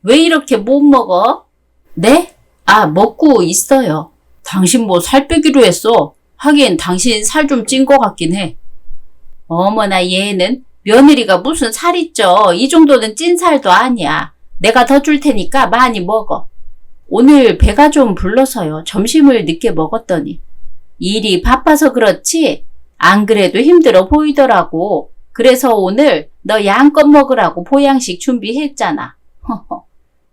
왜 이렇게 못 먹어? 네? 아, 먹고 있어요. 당신 뭐 살 빼기로 했어. 하긴 당신 살 좀 찐 것 같긴 해. 어머나 얘는 며느리가 무슨 살이 쪄. 이 정도는 찐 살도 아니야. 내가 더 줄 테니까 많이 먹어. 오늘 배가 좀 불러서요. 점심을 늦게 먹었더니. 일이 바빠서 그렇지 안 그래도 힘들어 보이더라고. 그래서 오늘 너 양껏 먹으라고 보양식 준비했잖아.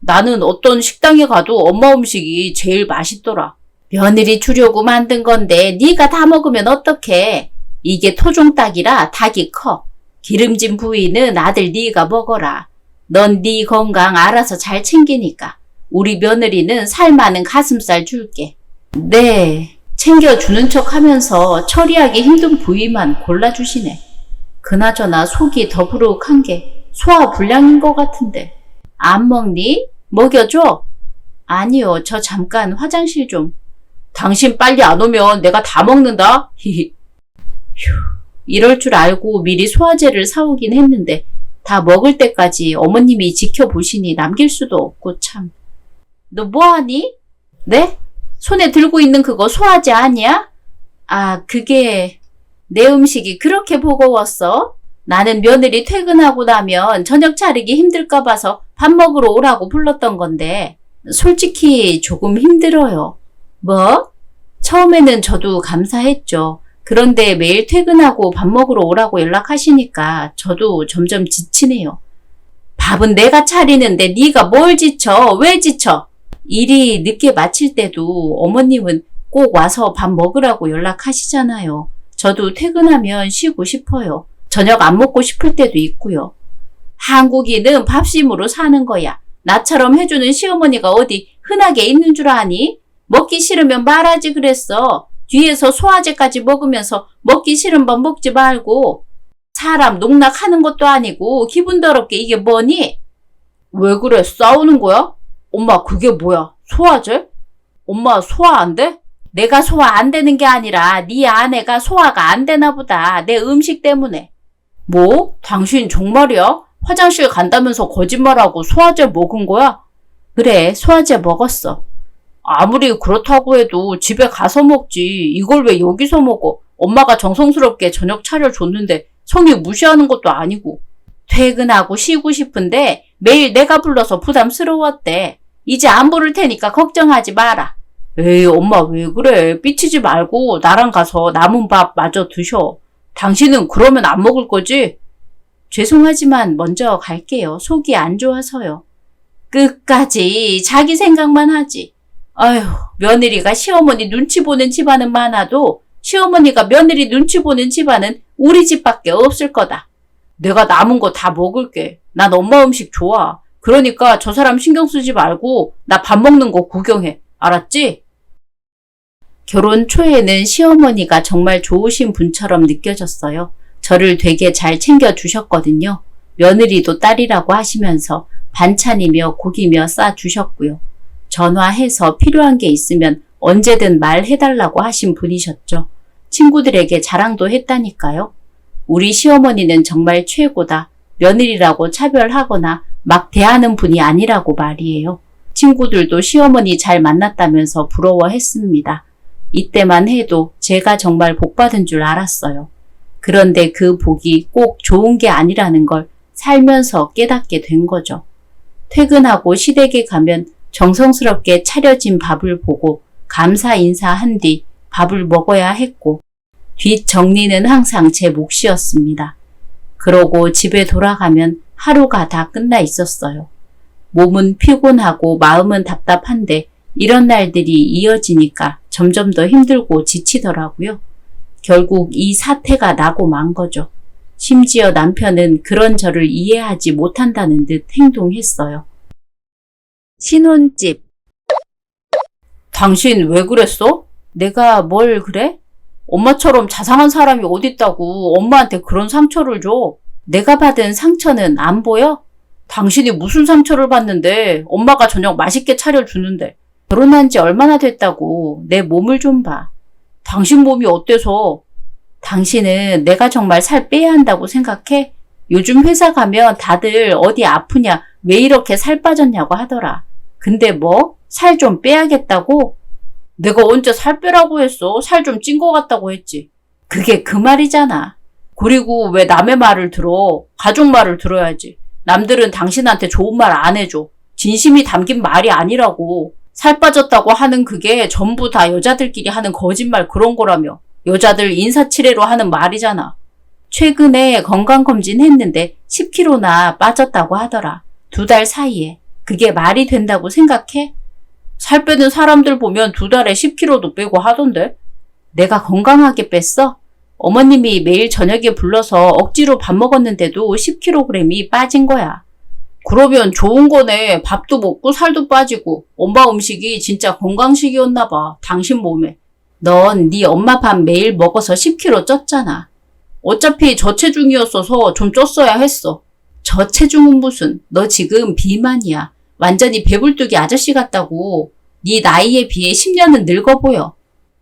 나는 어떤 식당에 가도 엄마 음식이 제일 맛있더라. 며느리 주려고 만든 건데 네가 다 먹으면 어떡해. 이게 토종닭이라 닭이 커. 기름진 부위는 아들 네가 먹어라. 넌 네 건강 알아서 잘 챙기니까. 우리 며느리는 살 많은 가슴살 줄게. 네, 챙겨주는 척 하면서 처리하기 힘든 부위만 골라주시네. 그나저나 속이 더부룩한 게 소화불량인 것 같은데. 안 먹니? 먹여줘? 아니요, 저 잠깐 화장실 좀. 당신 빨리 안 오면 내가 다 먹는다. 히히. 휴, 이럴 줄 알고 미리 소화제를 사오긴 했는데 다 먹을 때까지 어머님이 지켜보시니 남길 수도 없고 참. 너 뭐하니? 네? 손에 들고 있는 그거 소화제 아니야? 아, 그게 내 음식이 그렇게 버거웠어? 나는 며느리 퇴근하고 나면 저녁 차리기 힘들까 봐서 밥 먹으러 오라고 불렀던 건데 솔직히 조금 힘들어요. 뭐? 처음에는 저도 감사했죠. 그런데 매일 퇴근하고 밥 먹으러 오라고 연락하시니까 저도 점점 지치네요. 밥은 내가 차리는데 네가 뭘 지쳐? 왜 지쳐? 일이 늦게 마칠 때도 어머님은 꼭 와서 밥 먹으라고 연락하시잖아요. 저도 퇴근하면 쉬고 싶어요. 저녁 안 먹고 싶을 때도 있고요. 한국인은 밥심으로 사는 거야. 나처럼 해주는 시어머니가 어디 흔하게 있는 줄 아니? 먹기 싫으면 말하지 그랬어. 뒤에서 소화제까지 먹으면서 먹기 싫은 밥 먹지 말고. 사람 농락하는 것도 아니고 기분 더럽게 이게 뭐니? 왜 그래? 싸우는 거야? 엄마 그게 뭐야? 소화제? 엄마 소화 안 돼? 내가 소화 안 되는 게 아니라 네 아내가 소화가 안 되나 보다. 내 음식 때문에. 뭐? 당신 정말이야? 화장실 간다면서 거짓말하고 소화제 먹은 거야? 그래, 소화제 먹었어. 아무리 그렇다고 해도 집에 가서 먹지. 이걸 왜 여기서 먹어? 엄마가 정성스럽게 저녁 차려줬는데 성이 무시하는 것도 아니고. 퇴근하고 쉬고 싶은데 매일 내가 불러서 부담스러웠대. 이제 안 부를 테니까 걱정하지 마라. 에이, 엄마 왜 그래? 삐치지 말고 나랑 가서 남은 밥 마저 드셔. 당신은 그러면 안 먹을 거지? 죄송하지만 먼저 갈게요. 속이 안 좋아서요. 끝까지 자기 생각만 하지. 아휴, 며느리가 시어머니 눈치 보는 집안은 많아도 시어머니가 며느리 눈치 보는 집안은 우리 집밖에 없을 거다. 내가 남은 거 다 먹을게. 난 엄마 음식 좋아. 그러니까 저 사람 신경 쓰지 말고 나 밥 먹는 거 구경해. 알았지? 결혼 초에는 시어머니가 정말 좋으신 분처럼 느껴졌어요. 저를 되게 잘 챙겨주셨거든요. 며느리도 딸이라고 하시면서 반찬이며 고기며 싸주셨고요. 전화해서 필요한 게 있으면 언제든 말해달라고 하신 분이셨죠. 친구들에게 자랑도 했다니까요. 우리 시어머니는 정말 최고다. 며느리라고 차별하거나 막 대하는 분이 아니라고 말이에요. 친구들도 시어머니 잘 만났다면서 부러워했습니다. 이때만 해도 제가 정말 복받은 줄 알았어요. 그런데 그 복이 꼭 좋은 게 아니라는 걸 살면서 깨닫게 된 거죠. 퇴근하고 시댁에 가면 정성스럽게 차려진 밥을 보고 감사 인사한 뒤 밥을 먹어야 했고 뒷정리는 항상 제 몫이었습니다. 그러고 집에 돌아가면 하루가 다 끝나 있었어요. 몸은 피곤하고 마음은 답답한데 이런 날들이 이어지니까 점점 더 힘들고 지치더라고요. 결국 이 사태가 나고 만 거죠. 심지어 남편은 그런 저를 이해하지 못한다는 듯 행동했어요. 신혼집. 당신 왜 그랬어? 내가 뭘 그래? 엄마처럼 자상한 사람이 어딨다고 엄마한테 그런 상처를 줘. 내가 받은 상처는 안 보여? 당신이 무슨 상처를 받는데 엄마가 저녁 맛있게 차려주는데. 결혼한 지 얼마나 됐다고 내 몸을 좀 봐. 당신 몸이 어때서? 당신은 내가 정말 살 빼야 한다고 생각해? 요즘 회사 가면 다들 어디 아프냐 왜 이렇게 살 빠졌냐고 하더라. 근데 뭐? 살 좀 빼야겠다고? 내가 언제 살 빼라고 했어? 살 좀 찐 것 같다고 했지. 그게 그 말이잖아. 그리고 왜 남의 말을 들어? 가족 말을 들어야지. 남들은 당신한테 좋은 말 안 해줘. 진심이 담긴 말이 아니라고. 살 빠졌다고 하는 그게 전부 다 여자들끼리 하는 거짓말 그런 거라며. 여자들 인사치레로 하는 말이잖아. 최근에 건강검진 했는데 10kg나 빠졌다고 하더라. 2달 사이에. 그게 말이 된다고 생각해? 살 빼는 사람들 보면 2달에 10kg도 빼고 하던데. 내가 건강하게 뺐어? 어머님이 매일 저녁에 불러서 억지로 밥 먹었는데도 10kg이 빠진 거야. 그러면 좋은 거네. 밥도 먹고 살도 빠지고. 엄마 음식이 진짜 건강식이었나 봐. 당신 몸에. 넌 네 엄마 밥 매일 먹어서 10kg 쪘잖아. 어차피 저체중이었어서 좀 쪘어야 했어. 저체중은 무슨. 너 지금 비만이야. 완전히 배불뚝이 아저씨 같다고. 네 나이에 비해 10년은 늙어 보여.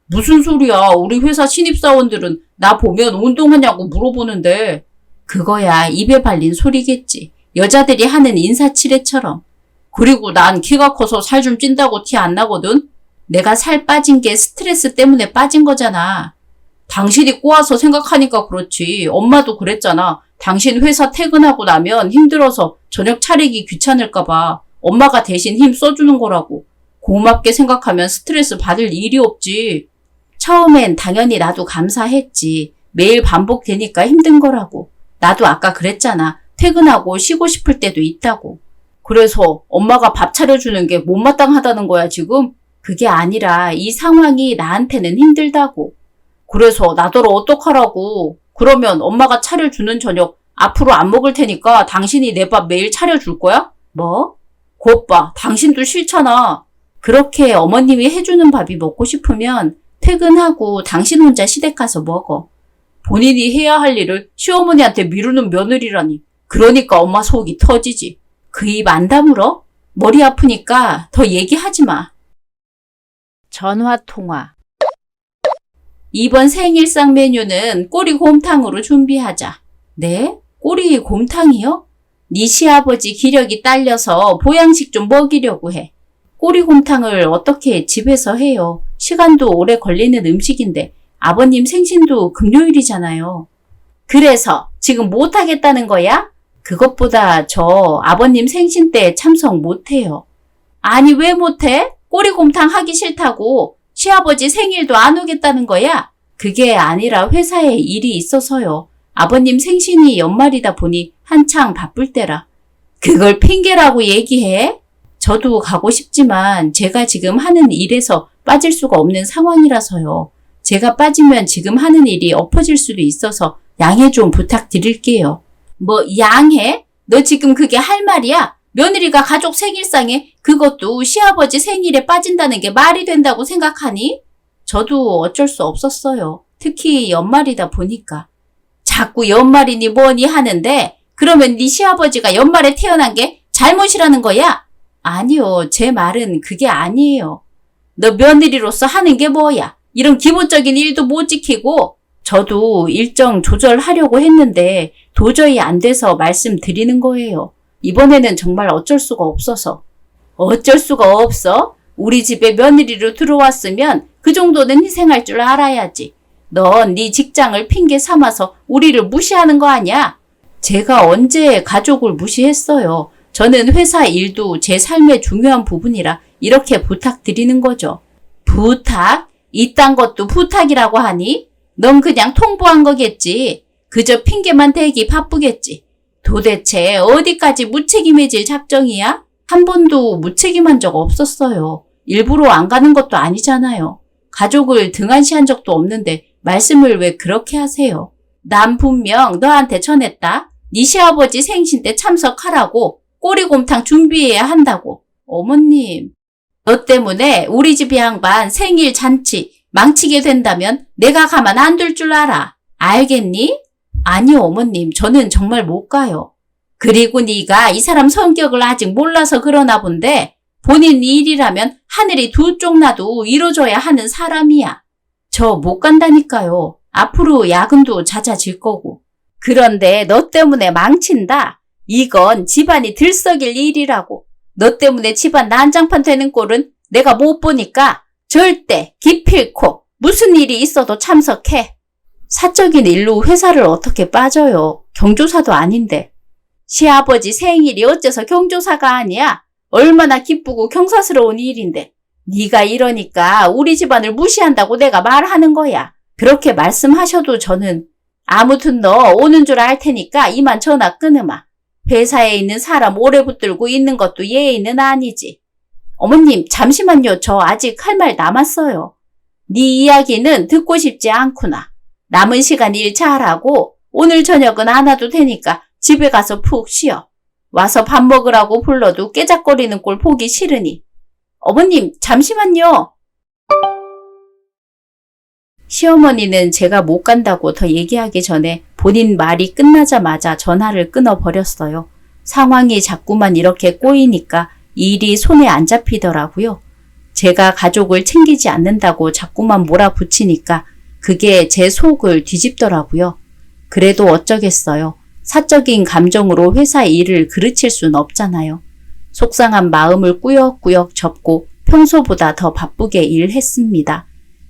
무슨 소리야. 우리 회사 신입사원들은 나 보면 운동하냐고 물어보는데. 그거야 입에 발린 소리겠지. 여자들이 하는 인사치레처럼. 그리고 난 키가 커서 살 좀 찐다고 티 안 나거든. 내가 살 빠진 게 스트레스 때문에 빠진 거잖아. 당신이 꼬아서 생각하니까 그렇지. 엄마도 그랬잖아. 당신 회사 퇴근하고 나면 힘들어서 저녁 차리기 귀찮을까 봐 엄마가 대신 힘 써주는 거라고. 고맙게 생각하면 스트레스 받을 일이 없지. 처음엔 당연히 나도 감사했지. 매일 반복되니까 힘든 거라고. 나도 아까 그랬잖아. 퇴근하고 쉬고 싶을 때도 있다고. 그래서 엄마가 밥 차려주는 게 못마땅하다는 거야 지금? 그게 아니라 이 상황이 나한테는 힘들다고. 그래서 나더러 어떡하라고. 그러면 엄마가 차려주는 저녁 앞으로 안 먹을 테니까 당신이 내 밥 매일 차려줄 거야? 뭐? 곧 봐. 당신도 싫잖아. 그렇게 어머님이 해주는 밥이 먹고 싶으면 퇴근하고 당신 혼자 시댁 가서 먹어. 본인이 해야 할 일을 시어머니한테 미루는 며느리라니. 그러니까 엄마 속이 터지지. 그 입 안 다물어? 머리 아프니까 더 얘기하지 마. 전화통화. 이번 생일상 메뉴는 꼬리곰탕으로 준비하자. 네? 꼬리곰탕이요? 네 시아버지 기력이 딸려서 보양식 좀 먹이려고 해. 꼬리곰탕을 어떻게 집에서 해요? 시간도 오래 걸리는 음식인데 아버님 생신도 금요일이잖아요. 그래서 지금 못하겠다는 거야? 그것보다 저 아버님 생신 때 참석 못해요. 아니 왜 못해? 꼬리곰탕 하기 싫다고. 시아버지 생일도 안 오겠다는 거야? 그게 아니라 회사에 일이 있어서요. 아버님 생신이 연말이다 보니 한창 바쁠 때라. 그걸 핑계라고 얘기해? 저도 가고 싶지만 제가 지금 하는 일에서 빠질 수가 없는 상황이라서요. 제가 빠지면 지금 하는 일이 엎어질 수도 있어서 양해 좀 부탁드릴게요. 뭐 양해? 너 지금 그게 할 말이야? 며느리가 가족 생일상에 그것도 시아버지 생일에 빠진다는 게 말이 된다고 생각하니? 저도 어쩔 수 없었어요. 특히 연말이다 보니까. 자꾸 연말이니 뭐니 하는데 그러면 네 시아버지가 연말에 태어난 게 잘못이라는 거야? 아니요. 제 말은 그게 아니에요. 너 며느리로서 하는 게 뭐야? 이런 기본적인 일도 못 지키고. 저도 일정 조절하려고 했는데 도저히 안 돼서 말씀드리는 거예요. 이번에는 정말 어쩔 수가 없어서. 어쩔 수가 없어? 우리 집에 며느리로 들어왔으면 그 정도는 희생할 줄 알아야지. 넌 네 직장을 핑계 삼아서 우리를 무시하는 거 아니야? 제가 언제 가족을 무시했어요. 저는 회사 일도 제 삶의 중요한 부분이라 이렇게 부탁드리는 거죠. 부탁? 이딴 것도 부탁이라고 하니? 넌 그냥 통보한 거겠지. 그저 핑계만 대기 바쁘겠지. 도대체 어디까지 무책임해질 작정이야? 한 번도 무책임한 적 없었어요. 일부러 안 가는 것도 아니잖아요. 가족을 등한시한 적도 없는데 말씀을 왜 그렇게 하세요? 난 분명 너한테 전했다. 네 시아버지 생신 때 참석하라고. 꼬리곰탕 준비해야 한다고. 어머님, 너 때문에 우리 집 양반 생일 잔치 망치게 된다면 내가 가만 안 둘 줄 알아. 알겠니? 아니요, 어머님. 저는 정말 못 가요. 그리고 네가 이 사람 성격을 아직 몰라서 그러나 본데 본인 일이라면 하늘이 두 쪽 나도 이뤄줘야 하는 사람이야. 저 못 간다니까요. 앞으로 야근도 잦아질 거고. 그런데 너 때문에 망친다. 이건 집안이 들썩일 일이라고. 너 때문에 집안 난장판 되는 꼴은 내가 못 보니까 절대 기필코 무슨 일이 있어도 참석해. 사적인 일로 회사를 어떻게 빠져요. 경조사도 아닌데. 시아버지 생일이 어째서 경조사가 아니야? 얼마나 기쁘고 경사스러운 일인데. 네가 이러니까 우리 집안을 무시한다고 내가 말하는 거야. 그렇게 말씀하셔도 저는 아무튼 너 오는 줄 알 테니까 이만 전화 끊으마. 회사에 있는 사람 오래 붙들고 있는 것도 예의는 아니지. 어머님 잠시만요. 저 아직 할 말 남았어요. 네 이야기는 듣고 싶지 않구나. 남은 시간 일 잘하고 오늘 저녁은 안 와도 되니까 집에 가서 푹 쉬어. 와서 밥 먹으라고 불러도 깨작거리는 꼴 보기 싫으니. 어머님 잠시만요. 시어머니는 제가 못 간다고 더 얘기하기 전에 본인 말이 끝나자마자 전화를 끊어버렸어요. 상황이 자꾸만 이렇게 꼬이니까 일이 손에 안 잡히더라고요. 제가 가족을 챙기지 않는다고 자꾸만 몰아붙이니까 그게 제 속을 뒤집더라고요. 그래도 어쩌겠어요. 사적인 감정으로 회사 일을 그르칠 순 없잖아요. 속상한 마음을 꾸역꾸역 접고 평소보다 더 바쁘게 일했습니다.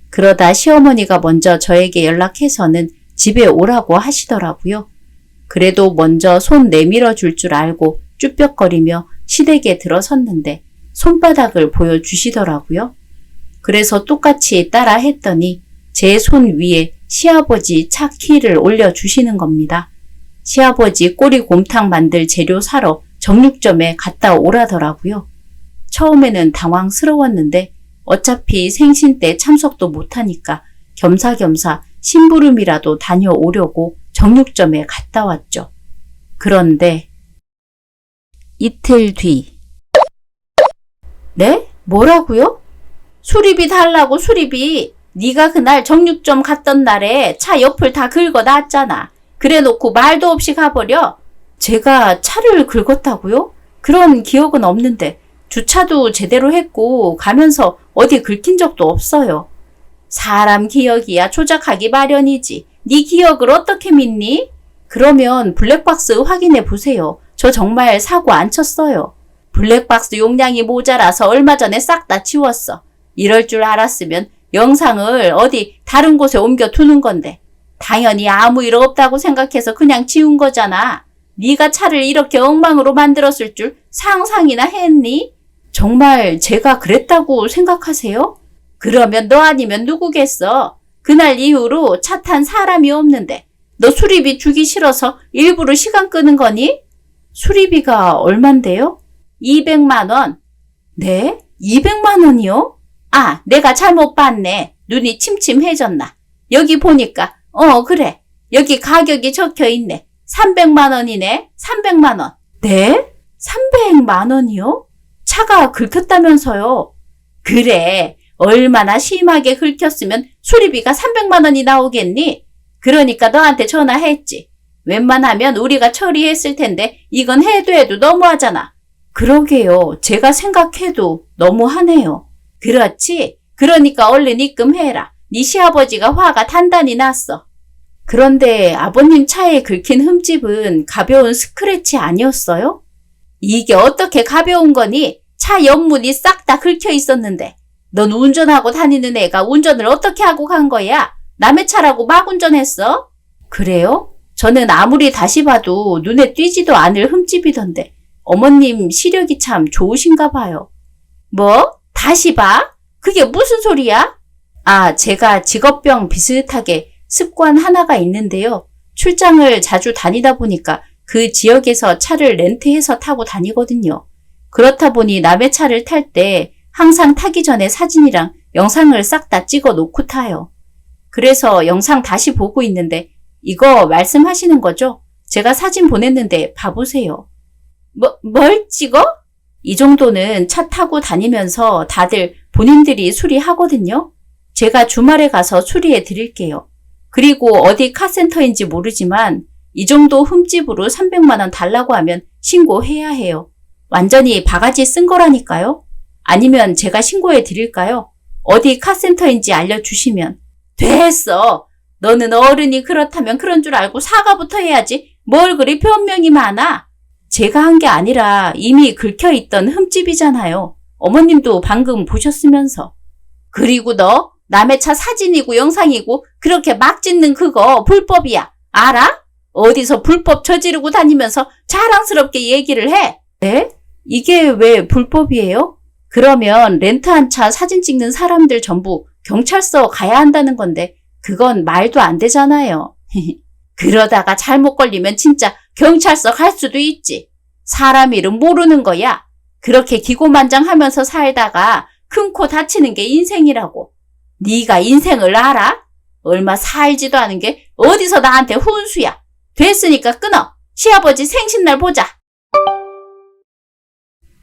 그러다 시어머니가 먼저 저에게 연락해서는 집에 오라고 하시더라고요. 그래도 먼저 손 내밀어 줄 줄 알고 쭈뼛거리며 시댁에 들어섰는데 손바닥을 보여주시더라고요. 그래서 똑같이 따라 했더니 제 손 위에 시아버지 차 키를 올려주시는 겁니다. 시아버지 꼬리곰탕 만들 재료 사러 정육점에 갔다 오라더라고요. 처음에는 당황스러웠는데 어차피 생신 때 참석도 못하니까 겸사겸사 심부름이라도 다녀오려고 정육점에 갔다 왔죠. 그런데 이틀 뒤. 네? 뭐라고요? 수리비 달라고 수리비. 네가 그날 정육점 갔던 날에 차 옆을 다 긁어놨잖아. 그래놓고 말도 없이 가버려. 제가 차를 긁었다고요? 그런 기억은 없는데 주차도 제대로 했고 가면서 어디 긁힌 적도 없어요. 사람 기억이야 조작하기 마련이지. 네 기억을 어떻게 믿니? 그러면 블랙박스 확인해 보세요. 저 정말 사고 안 쳤어요. 블랙박스 용량이 모자라서 얼마 전에 싹 다 치웠어. 이럴 줄 알았으면 영상을 어디 다른 곳에 옮겨 두는 건데. 당연히 아무 일 없다고 생각해서 그냥 지운 거잖아. 네가 차를 이렇게 엉망으로 만들었을 줄 상상이나 했니? 정말 제가 그랬다고 생각하세요? 그러면 너 아니면 누구겠어? 그날 이후로 차 탄 사람이 없는데 너 수리비 주기 싫어서 일부러 시간 끄는 거니? 수리비가 얼만데요? 200만 원. 네? 200만 원이요? 아, 내가 잘못 봤네. 눈이 침침해졌나. 여기 보니까 그래. 여기 가격이 적혀 있네. 300만 원이네. 300만 원. 네? 300만 원이요? 차가 긁혔다면서요. 그래. 얼마나 심하게 긁혔으면 수리비가 300만 원이 나오겠니? 그러니까 너한테 전화했지. 웬만하면 우리가 처리했을 텐데 이건 해도 너무하잖아. 그러게요. 제가 생각해도 너무하네요. 그렇지? 그러니까 얼른 입금해라. 네 시아버지가 화가 단단히 났어. 그런데 아버님 차에 긁힌 흠집은 가벼운 스크래치 아니었어요? 이게 어떻게 가벼운 거니? 차 옆문이 싹 다 긁혀 있었는데. 넌 운전하고 다니는 애가 운전을 어떻게 하고 간 거야? 남의 차라고 막 운전했어? 그래요? 저는 아무리 다시 봐도 눈에 띄지도 않을 흠집이던데. 어머님 시력이 참 좋으신가 봐요. 뭐? 다시 봐? 그게 무슨 소리야? 아, 제가 직업병 비슷하게 습관 하나가 있는데요. 출장을 자주 다니다 보니까 그 지역에서 차를 렌트해서 타고 다니거든요. 그렇다 보니 남의 차를 탈 때 항상 타기 전에 사진이랑 영상을 싹 다 찍어 놓고 타요. 그래서 영상 다시 보고 있는데 이거 말씀하시는 거죠? 제가 사진 보냈는데 봐보세요. 뭘 찍어? 이 정도는 차 타고 다니면서 다들 본인들이 수리하거든요. 제가 주말에 가서 수리해 드릴게요. 그리고 어디 카센터인지 모르지만 이 정도 흠집으로 300만 원 달라고 하면 신고해야 해요. 완전히 바가지 쓴 거라니까요. 아니면 제가 신고해 드릴까요? 어디 카센터인지 알려주시면. 됐어. 너는 어른이 그렇다면 그런 줄 알고 사과부터 해야지. 뭘 그리 변명이 많아. 제가 한 게 아니라 이미 긁혀있던 흠집이잖아요. 어머님도 방금 보셨으면서. 그리고 너 남의 차 사진이고 영상이고 그렇게 막 찍는 그거 불법이야. 알아? 어디서 불법 저지르고 다니면서 자랑스럽게 얘기를 해. 네? 이게 왜 불법이에요? 그러면 렌트한 차 사진 찍는 사람들 전부 경찰서 가야 한다는 건데 그건 말도 안 되잖아요. 그러다가 잘못 걸리면 진짜 경찰서 갈 수도 있지. 사람 이름 모르는 거야. 그렇게 기고만장하면서 살다가 큰 코 다치는 게 인생이라고. 네가 인생을 알아? 얼마 살지도 않은 게 어디서 나한테 훈수야. 됐으니까 끊어. 시아버지 생신날 보자.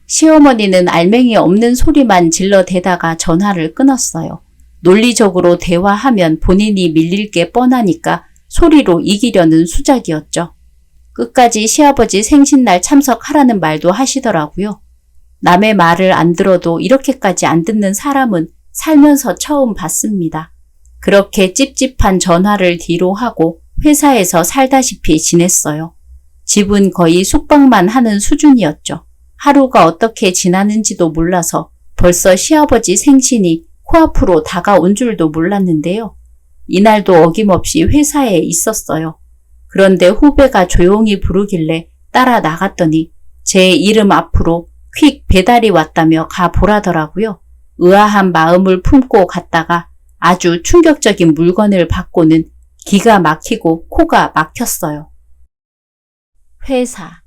시어머니는 알맹이 없는 소리만 질러대다가 전화를 끊었어요. 논리적으로 대화하면 본인이 밀릴 게 뻔하니까 소리로 이기려는 수작이었죠. 끝까지 시아버지 생신날 참석하라는 말도 하시더라고요. 남의 말을 안 들어도 이렇게까지 안 듣는 사람은 살면서 처음 봤습니다. 그렇게 찝찝한 전화를 뒤로 하고 회사에서 살다시피 지냈어요. 집은 거의 숙박만 하는 수준이었죠. 하루가 어떻게 지나는지도 몰라서 벌써 시아버지 생신이 코앞으로 다가온 줄도 몰랐는데요. 이날도 어김없이 회사에 있었어요. 그런데 후배가 조용히 부르길래 따라 나갔더니 제 이름 앞으로 퀵 배달이 왔다며 가보라더라고요. 의아한 마음을 품고 갔다가 아주 충격적인 물건을 받고는 기가 막히고 코가 막혔어요. 회사.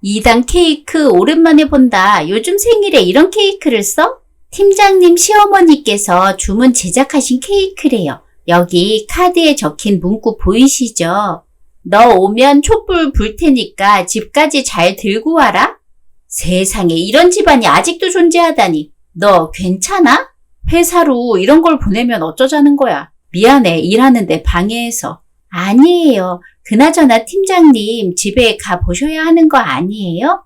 2단 케이크 오랜만에 본다. 요즘 생일에 이런 케이크를 써? 팀장님 시어머니께서 주문 제작하신 케이크래요. 여기 카드에 적힌 문구 보이시죠? 너 오면 촛불 불 테니까 집까지 잘 들고 와라? 세상에 이런 집안이 아직도 존재하다니. 너 괜찮아? 회사로 이런 걸 보내면 어쩌자는 거야. 미안해, 일하는데 방해해서. 아니에요. 그나저나 팀장님 집에 가보셔야 하는 거 아니에요?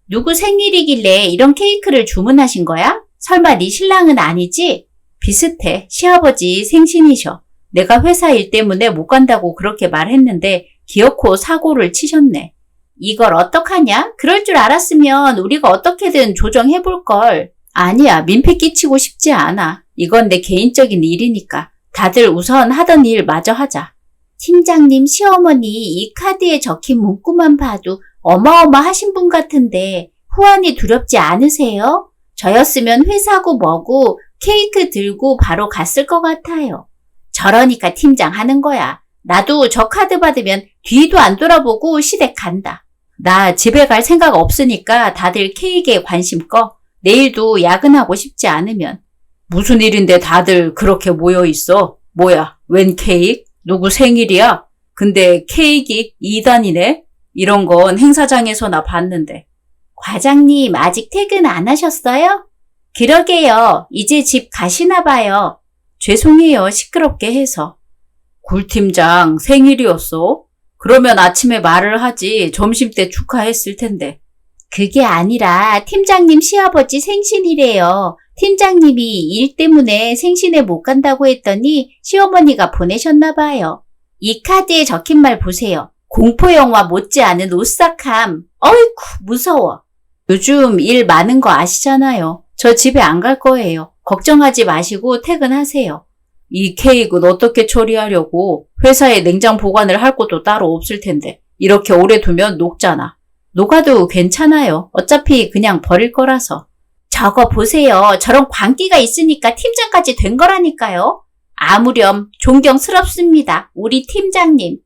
누구 생일이길래 이런 케이크를 주문하신 거야? 설마 네 신랑은 아니지? 비슷해. 시아버지 생신이셔. 내가 회사 일 때문에 못 간다고 그렇게 말했는데 기어코 사고를 치셨네. 이걸 어떡하냐? 그럴 줄 알았으면 우리가 어떻게든 조정해볼걸. 아니야, 민폐 끼치고 싶지 않아. 이건 내 개인적인 일이니까. 다들 우선 하던 일 마저 하자. 팀장님 시어머니 이 카드에 적힌 문구만 봐도 어마어마하신 분 같은데 후환이 두렵지 않으세요? 저였으면 회사고 뭐고 케이크 들고 바로 갔을 것 같아요. 저러니까 팀장 하는 거야. 나도 저 카드 받으면 뒤도 안 돌아보고 시댁 간다. 나 집에 갈 생각 없으니까 다들 케이크에 관심 꺼. 내일도 야근하고 싶지 않으면. 무슨 일인데 다들 그렇게 모여 있어? 뭐야, 웬 케이크? 누구 생일이야? 근데 케이크 2단이네? 이런 건 행사장에서나 봤는데. 과장님 아직 퇴근 안 하셨어요? 그러게요. 이제 집 가시나 봐요. 죄송해요. 시끄럽게 해서. 굴팀장 생일이었어? 그러면 아침에 말을 하지. 점심때 축하했을 텐데. 그게 아니라 팀장님 시아버지 생신이래요. 팀장님이 일 때문에 생신에 못 간다고 했더니 시어머니가 보내셨나 봐요. 이 카드에 적힌 말 보세요. 공포영화 못지않은 오싹함. 어이쿠 무서워. 요즘 일 많은 거 아시잖아요. 저 집에 안 갈 거예요. 걱정하지 마시고 퇴근하세요. 이 케이크는 어떻게 처리하려고? 회사에 냉장 보관을 할 곳도 따로 없을 텐데 이렇게 오래 두면 녹잖아. 녹아도 괜찮아요. 어차피 그냥 버릴 거라서. 저거 보세요. 저런 광기가 있으니까 팀장까지 된 거라니까요. 아무렴 존경스럽습니다. 우리 팀장님.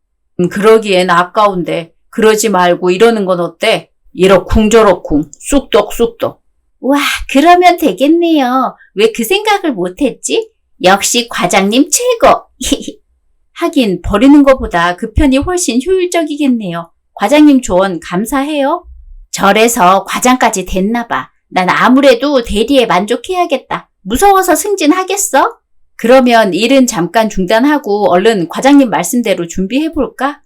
그러기엔 아까운데 그러지 말고 이러는 건 어때? 이러쿵저러쿵 쑥덕쑥덕. 와, 그러면 되겠네요. 왜 그 생각을 못했지? 역시 과장님 최고. 하긴 버리는 것보다 그 편이 훨씬 효율적이겠네요. 과장님 조언 감사해요. 저래서 과장까지 됐나 봐. 난 아무래도 대리에 만족해야겠다. 무서워서 승진하겠어? 그러면 일은 잠깐 중단하고 얼른 과장님 말씀대로 준비해볼까?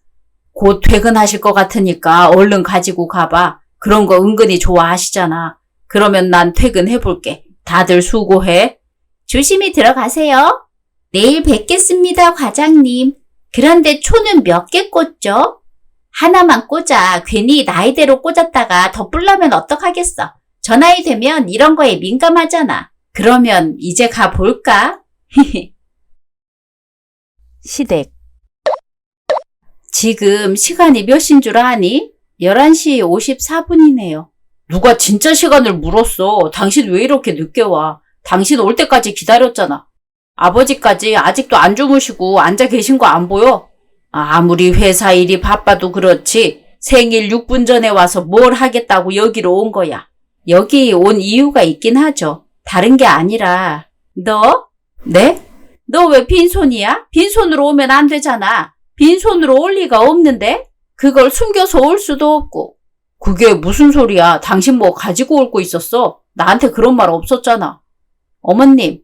곧 퇴근하실 것 같으니까 얼른 가지고 가봐. 그런 거 은근히 좋아하시잖아. 그러면 난 퇴근해볼게. 다들 수고해. 조심히 들어가세요. 내일 뵙겠습니다, 과장님. 그런데 초는 몇 개 꽂죠? 하나만 꽂아. 괜히 나이대로 꽂았다가 더 뿔나면 어떡하겠어. 저 나이 되면 이런 거에 민감하잖아. 그러면 이제 가볼까? 시댁. 지금 시간이 몇 시인 줄 아니? 11시 54분이네요. 누가 진짜 시간을 물었어. 당신 왜 이렇게 늦게 와? 당신 올 때까지 기다렸잖아. 아버지까지 아직도 안 주무시고 앉아 계신 거 안 보여? 아무리 회사 일이 바빠도 그렇지. 생일 6분 전에 와서 뭘 하겠다고 여기로 온 거야. 여기 온 이유가 있긴 하죠. 다른 게 아니라 너? 네? 너 왜 빈손이야? 빈손으로 오면 안 되잖아. 빈손으로 올 리가 없는데? 그걸 숨겨서 올 수도 없고. 그게 무슨 소리야. 당신 뭐 가지고 올 거 있었어? 나한테 그런 말 없었잖아. 어머님,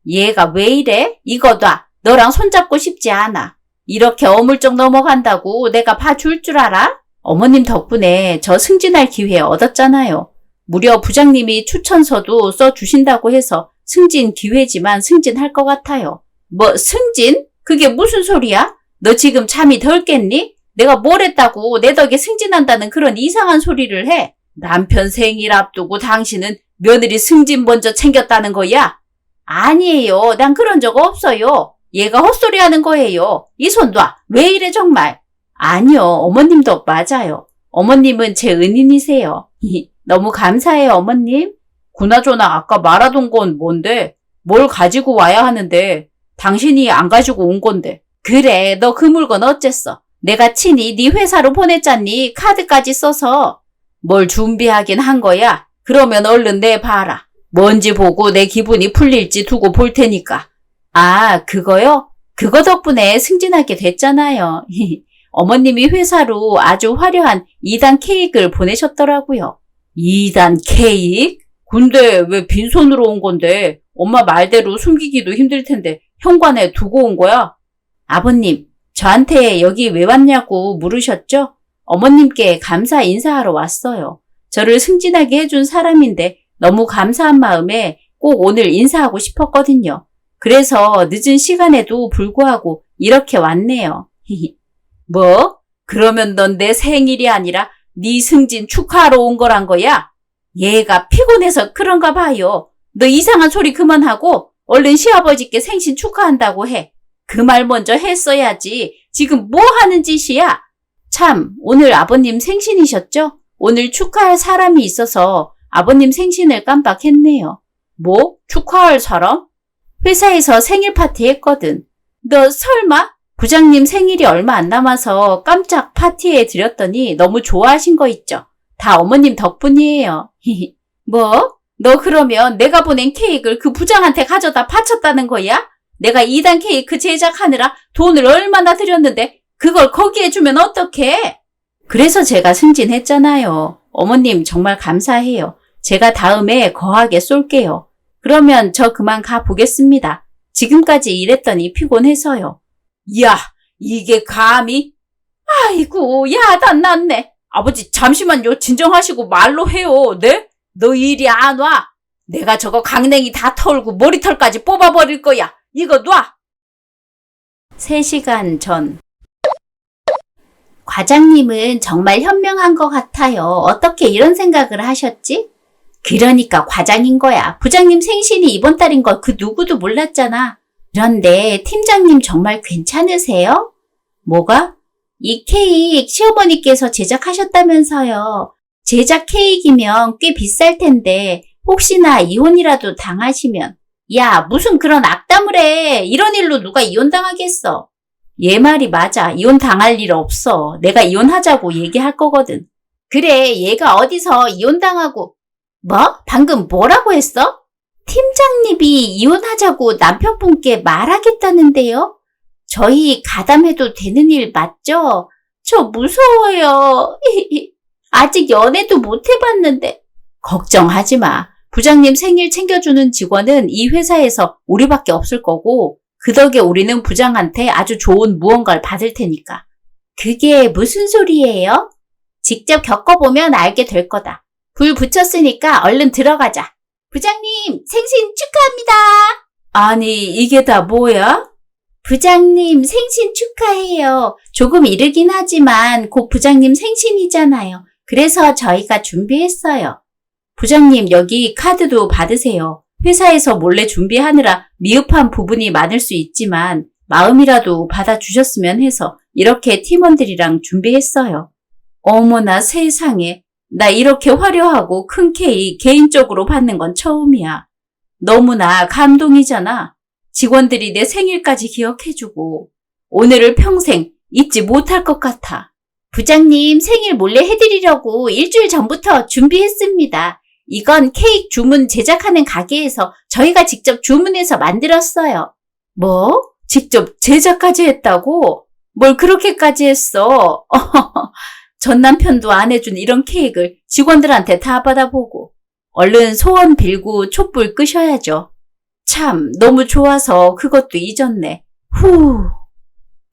얘가 왜 이래? 이거 놔. 너랑 손잡고 싶지 않아. 이렇게 어물쩍 넘어간다고 내가 봐줄 줄 알아? 어머님 덕분에 저 승진할 기회 얻었잖아요. 무려 부장님이 추천서도 써주신다고 해서 승진 기회지만 승진할 것 같아요. 뭐 승진? 그게 무슨 소리야? 너 지금 잠이 덜 깼니? 내가 뭘 했다고 내 덕에 승진한다는 그런 이상한 소리를 해? 남편 생일 앞두고 당신은 며느리 승진 먼저 챙겼다는 거야? 아니에요. 난 그런 적 없어요. 얘가 헛소리 하는 거예요. 이 손 놔. 왜 이래 정말. 아니요. 어머님도 맞아요. 어머님은 제 은인이세요. 너무 감사해요 어머님. 그나저나 아까 말하던 건 뭔데? 뭘 가지고 와야 하는데 당신이 안 가지고 온 건데. 그래 너 그 물건 어쨌어? 내가 친히 네 회사로 보냈잖니. 카드까지 써서. 뭘 준비하긴 한 거야? 그러면 얼른 내봐라. 뭔지 보고 내 기분이 풀릴지 두고 볼 테니까. 아 그거요? 그거 덕분에 승진하게 됐잖아요. 어머님이 회사로 아주 화려한 2단 케이크를 보내셨더라고요. 2단 케이크? 근데 왜 빈손으로 온 건데? 엄마 말대로 숨기기도 힘들 텐데 현관에 두고 온 거야? 아버님, 저한테 여기 왜 왔냐고 물으셨죠? 어머님께 감사 인사하러 왔어요. 저를 승진하게 해준 사람인데 너무 감사한 마음에 꼭 오늘 인사하고 싶었거든요. 그래서 늦은 시간에도 불구하고 이렇게 왔네요. 뭐? 그러면 넌 내 생일이 아니라 네 승진 축하하러 온 거란 거야? 얘가 피곤해서 그런가 봐요. 너 이상한 소리 그만하고 얼른 시아버지께 생신 축하한다고 해. 그 말 먼저 했어야지. 지금 뭐 하는 짓이야? 참, 오늘 아버님 생신이셨죠? 오늘 축하할 사람이 있어서 아버님 생신을 깜빡했네요. 뭐? 축하할 사람? 회사에서 생일 파티 했거든. 너 설마? 부장님 생일이 얼마 안 남아서 깜짝 파티에 드렸더니 너무 좋아하신 거 있죠? 다 어머님 덕분이에요. 뭐? 너 그러면 내가 보낸 케이크를 그 부장한테 가져다 바쳤다는 거야? 내가 2단 케이크 제작하느라 돈을 얼마나 들였는데 그걸 거기에 주면 어떡해? 그래서 제가 승진했잖아요. 어머님 정말 감사해요. 제가 다음에 거하게 쏠게요. 그러면 저 그만 가보겠습니다. 지금까지 일했더니 피곤해서요. 야, 이게 감히? 아이고, 야단 났네. 아버지 잠시만요. 진정하시고 말로 해요. 네? 너 일이 안 와. 내가 저거 강냉이 다 털고 머리털까지 뽑아버릴 거야. 이거 놔. 3시간 전. 과장님은 정말 현명한 것 같아요. 어떻게 이런 생각을 하셨지? 그러니까 과장인 거야. 부장님 생신이 이번 달인 걸 그 누구도 몰랐잖아. 그런데 팀장님 정말 괜찮으세요? 뭐가? 이 케이크 시어머니께서 제작하셨다면서요. 제작 케이크이면 꽤 비쌀 텐데 혹시나 이혼이라도 당하시면. 야, 무슨 그런 악담을 해. 이런 일로 누가 이혼당하겠어. 얘 말이 맞아. 이혼당할 일 없어. 내가 이혼하자고 얘기할 거거든. 그래, 얘가 어디서 이혼당하고. 뭐? 방금 뭐라고 했어? 팀장님이 이혼하자고 남편분께 말하겠다는데요? 저희 가담해도 되는 일 맞죠? 저 무서워요. 아직 연애도 못 해봤는데. 걱정하지 마. 부장님 생일 챙겨주는 직원은 이 회사에서 우리밖에 없을 거고 그 덕에 우리는 부장한테 아주 좋은 무언가를 받을 테니까. 그게 무슨 소리예요? 직접 겪어보면 알게 될 거다. 불 붙였으니까 얼른 들어가자. 부장님 생신 축하합니다. 아니 이게 다 뭐야? 부장님 생신 축하해요. 조금 이르긴 하지만 곧 부장님 생신이잖아요. 그래서 저희가 준비했어요. 부장님 여기 카드도 받으세요. 회사에서 몰래 준비하느라 미흡한 부분이 많을 수 있지만 마음이라도 받아주셨으면 해서 이렇게 팀원들이랑 준비했어요. 어머나 세상에, 나 이렇게 화려하고 큰 케이크 개인적으로 받는 건 처음이야. 너무나 감동이잖아. 직원들이 내 생일까지 기억해주고 오늘을 평생 잊지 못할 것 같아. 부장님 생일 몰래 해드리려고 일주일 전부터 준비했습니다. 이건 케이크 주문 제작하는 가게에서 저희가 직접 주문해서 만들었어요. 뭐? 직접 제작까지 했다고? 뭘 그렇게까지 했어? 전 남편도 안 해준 이런 케이크를 직원들한테 다 받아보고 얼른 소원 빌고 촛불 끄셔야죠. 참 너무 좋아서 그것도 잊었네. 후.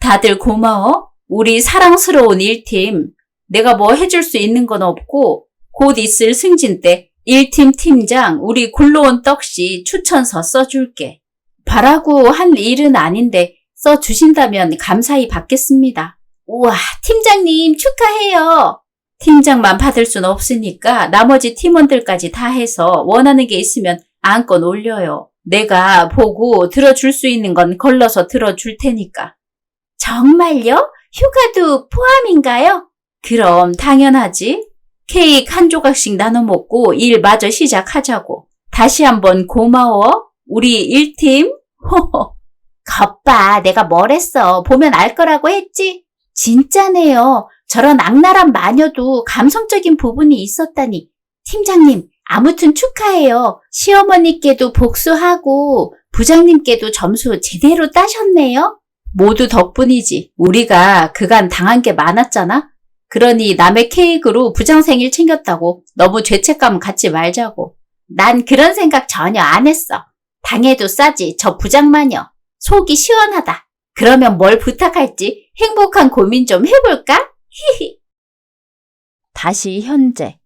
다들 고마워. 우리 사랑스러운 1팀. 내가 뭐 해줄 수 있는 건 없고 곧 있을 승진 때 1팀 팀장 우리 굴러온 떡씨 추천서 써줄게. 바라고 한 일은 아닌데 써주신다면 감사히 받겠습니다. 우와, 팀장님 축하해요. 팀장만 받을 순 없으니까 나머지 팀원들까지 다 해서 원하는 게 있으면 안건 올려요. 내가 보고 들어줄 수 있는 건 걸러서 들어줄 테니까. 정말요? 휴가도 포함인가요? 그럼 당연하지. 케이크 한 조각씩 나눠 먹고 일 마저 시작하자고. 다시 한번 고마워. 우리 1팀. 호호. 겉봐, 내가 뭘 했어. 보면 알 거라고 했지? 진짜네요. 저런 악랄한 마녀도 감성적인 부분이 있었다니. 팀장님, 아무튼 축하해요. 시어머니께도 복수하고 부장님께도 점수 제대로 따셨네요. 모두 덕분이지. 우리가 그간 당한 게 많았잖아. 그러니 남의 케이크로 부장 생일 챙겼다고 너무 죄책감 갖지 말자고. 난 그런 생각 전혀 안 했어. 당해도 싸지, 저 부장 마녀. 속이 시원하다. 그러면 뭘 부탁할지 행복한 고민 좀 해볼까? 히히. 다시 현재.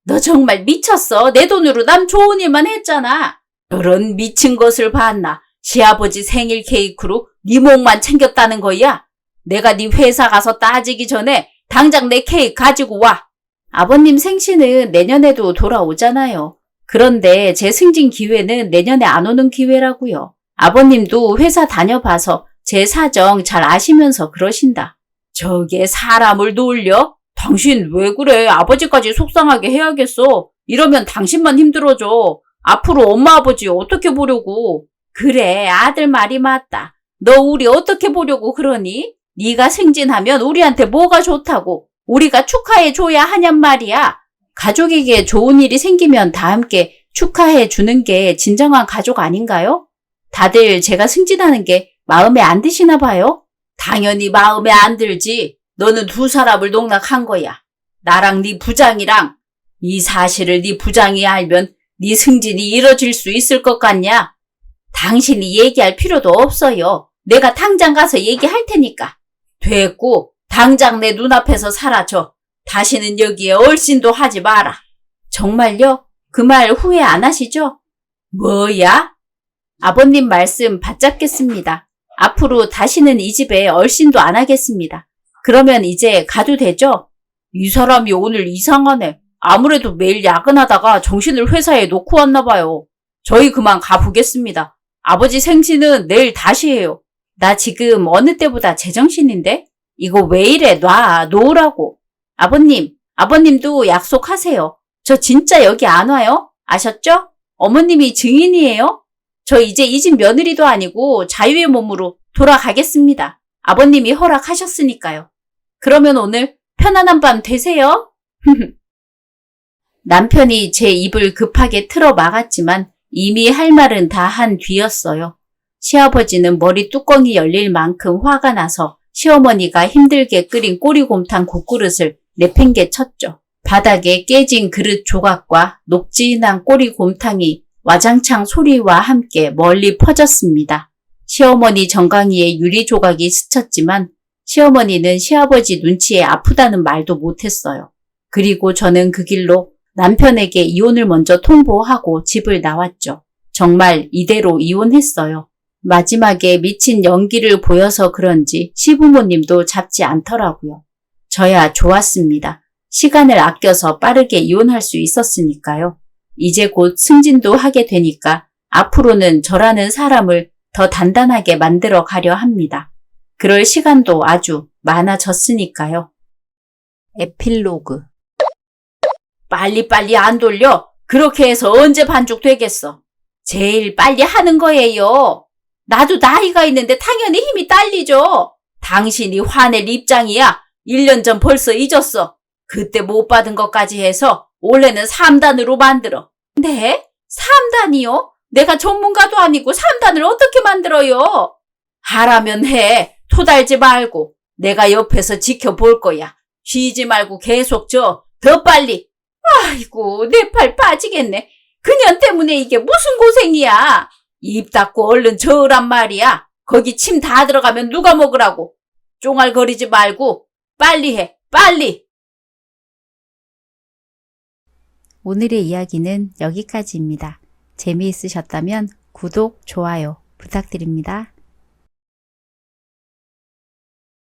너 정말 미쳤어. 내 돈으로 남 좋은 일만 했잖아. 그런 미친 것을 봤나. 시아버지 생일 케이크로 네 목만 챙겼다는 거야. 내가 네 회사 가서 따지기 전에 당장 내 케이크 가지고 와. 아버님 생신은 내년에도 돌아오잖아요. 그런데 제 승진 기회는 내년에 안 오는 기회라고요. 아버님도 회사 다녀봐서 제 사정 잘 아시면서 그러신다. 저게 사람을 놀려? 당신 왜 그래? 아버지까지 속상하게 해야겠어. 이러면 당신만 힘들어져. 앞으로 엄마 아버지 어떻게 보려고. 그래, 아들 말이 맞다. 너 우리 어떻게 보려고 그러니? 네가 승진하면 우리한테 뭐가 좋다고. 우리가 축하해 줘야 하냔 말이야. 가족에게 좋은 일이 생기면 다 함께 축하해 주는 게 진정한 가족 아닌가요? 다들 제가 승진하는 게 마음에 안 드시나 봐요? 당연히 마음에 안 들지. 너는 두 사람을 농락한 거야. 나랑 네 부장이랑. 이 사실을 네 부장이 알면 네 승진이 이뤄질 수 있을 것 같냐? 당신이 얘기할 필요도 없어요. 내가 당장 가서 얘기할 테니까. 됐고, 당장 내 눈앞에서 사라져. 다시는 여기에 얼씬도 하지 마라. 정말요? 그 말 후회 안 하시죠? 뭐야? 아버님 말씀 받잡겠습니다. 앞으로 다시는 이 집에 얼씬도 안 하겠습니다. 그러면 이제 가도 되죠? 이 사람이 오늘 이상하네. 아무래도 매일 야근하다가 정신을 회사에 놓고 왔나 봐요. 저희 그만 가보겠습니다. 아버지 생신은 내일 다시 해요. 나 지금 어느 때보다 제정신인데? 이거 왜 이래? 놓으라고. 아버님도 약속하세요. 저 진짜 여기 안 와요. 아셨죠? 어머님이 증인이에요. 저 이제 이 집 며느리도 아니고 자유의 몸으로 돌아가겠습니다. 아버님이 허락하셨으니까요. 그러면 오늘 편안한 밤 되세요. 남편이 제 입을 급하게 틀어 막았지만 이미 할 말은 다 한 뒤였어요. 시아버지는 머리 뚜껑이 열릴 만큼 화가 나서 시어머니가 힘들게 끓인 꼬리곰탕 국그릇을 내팽개쳤죠. 바닥에 깨진 그릇 조각과 녹진한 꼬리곰탕이 와장창 소리와 함께 멀리 퍼졌습니다. 시어머니 정강이에 유리 조각이 스쳤지만 시어머니는 시아버지 눈치에 아프다는 말도 못했어요. 그리고 저는 그 길로 남편에게 이혼을 먼저 통보하고 집을 나왔죠. 정말 이대로 이혼했어요. 마지막에 미친 연기를 보여서 그런지 시부모님도 잡지 않더라고요. 저야 좋았습니다. 시간을 아껴서 빠르게 이혼할 수 있었으니까요. 이제 곧 승진도 하게 되니까 앞으로는 저라는 사람을 더 단단하게 만들어 가려 합니다. 그럴 시간도 아주 많아졌으니까요. 에필로그. 빨리빨리 안 돌려. 그렇게 해서 언제 반죽되겠어. 제일 빨리 하는 거예요. 나도 나이가 있는데 당연히 힘이 딸리죠. 당신이 화낼 입장이야. 1년 전 벌써 잊었어. 그때 못 받은 것까지 해서 올해는 3단으로 만들어. 네? 3단이요? 내가 전문가도 아니고 3단을 어떻게 만들어요? 하라면 해. 토달지 말고. 내가 옆에서 지켜볼 거야. 쉬지 말고 계속 더 빨리. 아이고, 내 팔 빠지겠네. 그년 때문에 이게 무슨 고생이야. 입 닫고 얼른 저으란 말이야. 거기 침 다 들어가면 누가 먹으라고. 쫑알거리지 말고 빨리 해. 빨리. 오늘의 이야기는 여기까지입니다. 재미있으셨다면 구독, 좋아요 부탁드립니다.